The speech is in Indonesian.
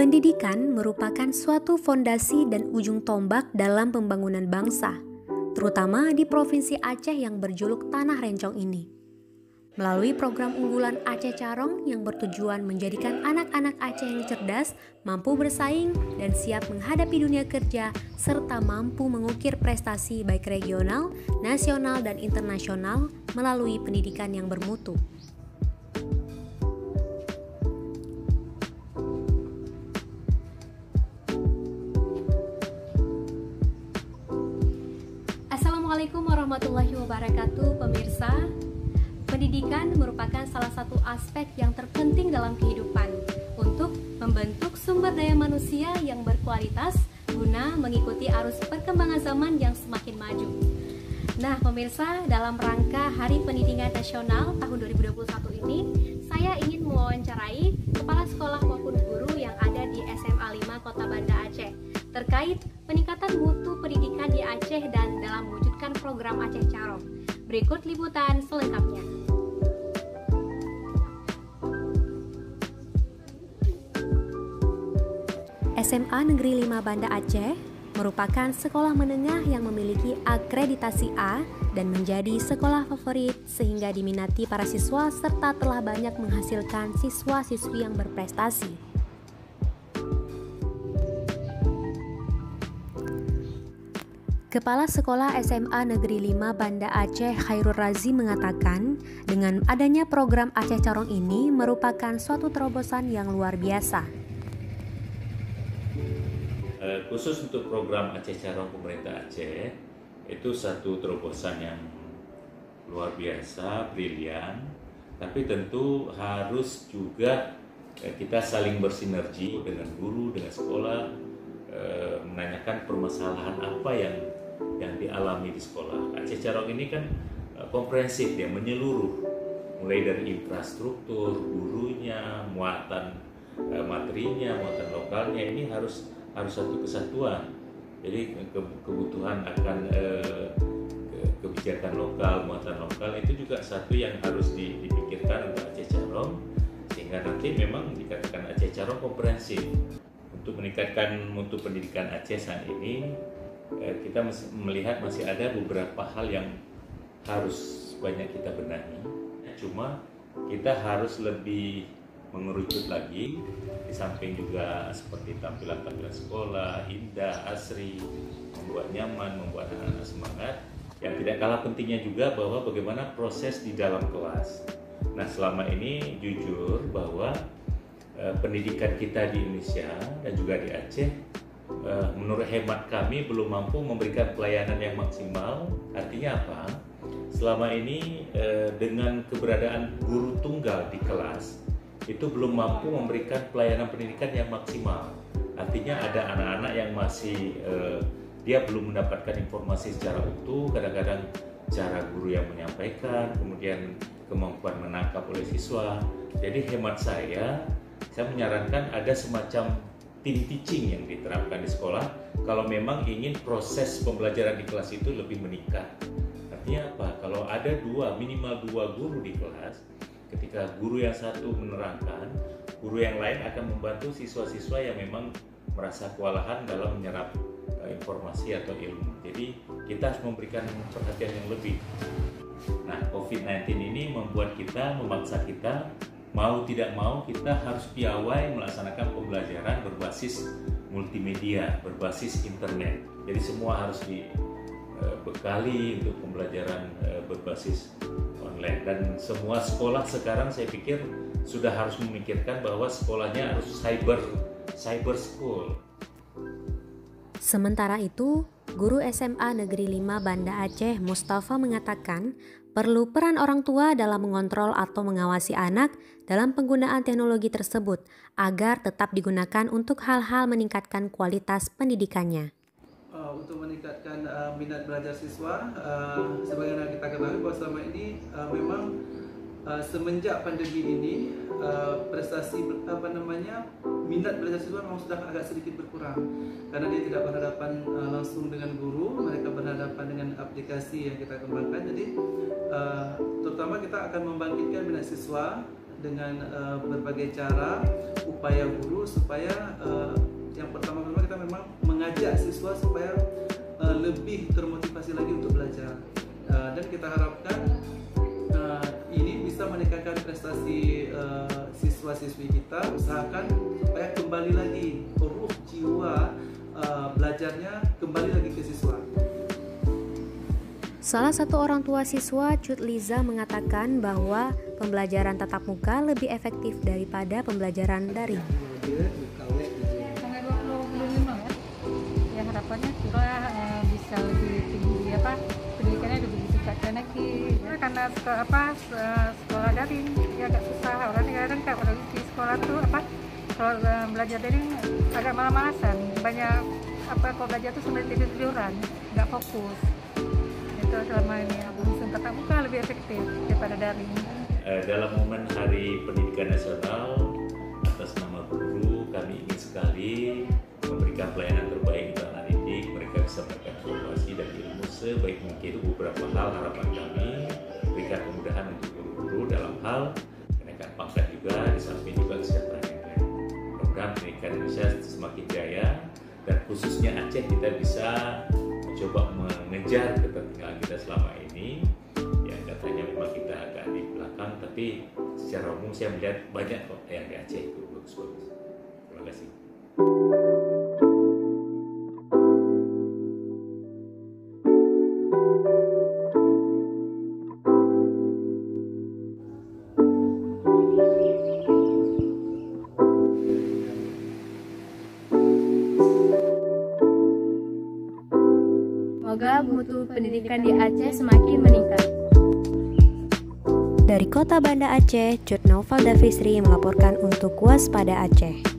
Pendidikan merupakan suatu fondasi dan ujung tombak dalam pembangunan bangsa, terutama di Provinsi Aceh yang berjuluk Tanah Rencong ini. Melalui program unggulan Aceh Carong yang bertujuan menjadikan anak-anak Aceh yang cerdas, mampu bersaing, dan siap menghadapi dunia kerja, serta mampu mengukir prestasi baik regional, nasional, dan internasional melalui pendidikan yang bermutu. Assalamualaikum warahmatullahi wabarakatuh, pemirsa. Pendidikan merupakan salah satu aspek yang terpenting dalam kehidupan untuk membentuk sumber daya manusia yang berkualitas guna mengikuti arus perkembangan zaman yang semakin maju. Nah, pemirsa, dalam rangka Hari Pendidikan Nasional tahun 2021 ini, saya ingin mewawancarai kepala sekolah maupun guru yang ada di SMA 5 Kota Banda Aceh terkait peningkatan mutu pendidikan di Aceh dan dalam mewujudkan program Aceh Carong. Berikut liputan selengkapnya. SMA Negeri 5 Banda Aceh merupakan sekolah menengah yang memiliki akreditasi A dan menjadi sekolah favorit sehingga diminati para siswa serta telah banyak menghasilkan siswa-siswi yang berprestasi. Kepala Sekolah SMA Negeri 5 Banda Aceh Khairul Razi mengatakan, dengan adanya program Aceh Carong ini merupakan suatu terobosan yang luar biasa. Khusus untuk program Aceh Carong pemerintah Aceh, itu satu terobosan yang luar biasa, brilian, tapi tentu harus juga kita saling bersinergi dengan guru, dengan sekolah, menanyakan permasalahan apa yang dialami di sekolah. Aceh Carong ini kan komprehensif, ya, menyeluruh, mulai dari infrastruktur, gurunya, muatan materinya, muatan lokalnya, ini harus satu kesatuan. Jadi kebutuhan akan kebijakan lokal, muatan lokal itu juga satu yang harus dipikirkan untuk Aceh Carong, sehingga nanti memang dikatakan Aceh Carong komprehensif. Untuk meningkatkan mutu pendidikan Aceh saat ini, kita melihat masih ada beberapa hal yang harus banyak kita benahi. Cuma kita harus lebih mengerucut lagi, di samping juga seperti tampilan-tampilan sekolah, indah, asri, membuat nyaman, membuat anak-anak semangat. Yang tidak kalah pentingnya juga bahwa bagaimana proses di dalam kelas. Nah, selama ini jujur bahwa pendidikan kita di Indonesia dan juga di Aceh, menurut hemat kami belum mampu memberikan pelayanan yang maksimal. Artinya apa? Selama ini dengan keberadaan guru tunggal di kelas, itu belum mampu memberikan pelayanan pendidikan yang maksimal. Artinya ada anak-anak yang masih dia belum mendapatkan informasi secara utuh, kadang-kadang cara guru yang menyampaikan, kemudian kemampuan menangkap oleh siswa. Jadi hemat saya menyarankan ada semacam tim teaching yang diterapkan di sekolah kalau memang ingin proses pembelajaran di kelas itu lebih meningkat. Artinya apa? Kalau ada minimal dua guru di kelas, ketika guru yang satu menerangkan, guru yang lain akan membantu siswa-siswa yang memang merasa kewalahan dalam menyerap informasi atau ilmu. Jadi kita harus memberikan perhatian yang lebih. Nah, COVID-19 ini memaksa kita, mau tidak mau kita harus piawai melaksanakan pembelajaran berbasis multimedia, berbasis internet. Jadi semua harus dibekali untuk pembelajaran berbasis online, dan semua sekolah sekarang saya pikir sudah harus memikirkan bahwa sekolahnya harus cyber school. Sementara itu, guru SMA Negeri 5 Banda Aceh Mustafa mengatakan perlu peran orang tua dalam mengontrol atau mengawasi anak dalam penggunaan teknologi tersebut agar tetap digunakan untuk hal-hal meningkatkan kualitas pendidikannya. Untuk meningkatkan minat belajar siswa, sebagaimana kita ketahui bahwa selama ini memang semenjak pandemi ini minat belajar siswa memang sudah agak sedikit berkurang karena dia tidak berhadapan langsung dengan guru, mereka berhadapan dengan aplikasi yang kita kembangkan. Jadi terutama kita akan membangkitkan minat siswa dengan berbagai cara upaya guru supaya yang pertama-tama kita memang mengajak siswa supaya lebih termotivasi lagi untuk belajar, dan kita harapkan ini bisa meningkatkan prestasi siswa-siswi kita. Usahakan supaya kembali lagi ruh jiwa belajarnya kembali lagi ke siswa. Salah satu orang tua siswa, Cut Liza, mengatakan bahwa pembelajaran tatap muka lebih efektif daripada pembelajaran daring. Tanggal 25 ya harapannya surah bisa lebih tinggi pendidikannya lebih ditingkatkan lagi karena sekolah daring ya agak susah. Orang kadang kalau di sekolah tuh kalau belajar daring agak malas-malasan, banyak kalau belajar tuh sampai tidur-tiduran, nggak fokus. Itu selama ini langsung tatap muka lebih efektif daripada daring. Dalam momen Hari Pendidikan Nasional, atas nama guru, kami ingin sekali memberikan pelayanan terbaik untuk anak didik. Mereka bisa mendapatkan informasi dan ilmu sebaik mungkin. Itu beberapa hal harapan kami, berikan kemudahan untuk guru-guru dalam hal kenaikan pangkat juga, di samping juga kesejahteraan yang lain. Program pendidikan Indonesia semakin jaya, dan khususnya Aceh kita bisa mencoba mengejar ketertinggalan kita selama ini. Yang katanya memang kita agak di belakang, tapi secara umum saya melihat banyak kok yang di Aceh itu bagus-bagus. Terima kasih. Semoga mutu pendidikan di Aceh semakin meningkat. Dari Kota Banda Aceh, Cut Naufal Dafisri melaporkan untuk Waspada Aceh.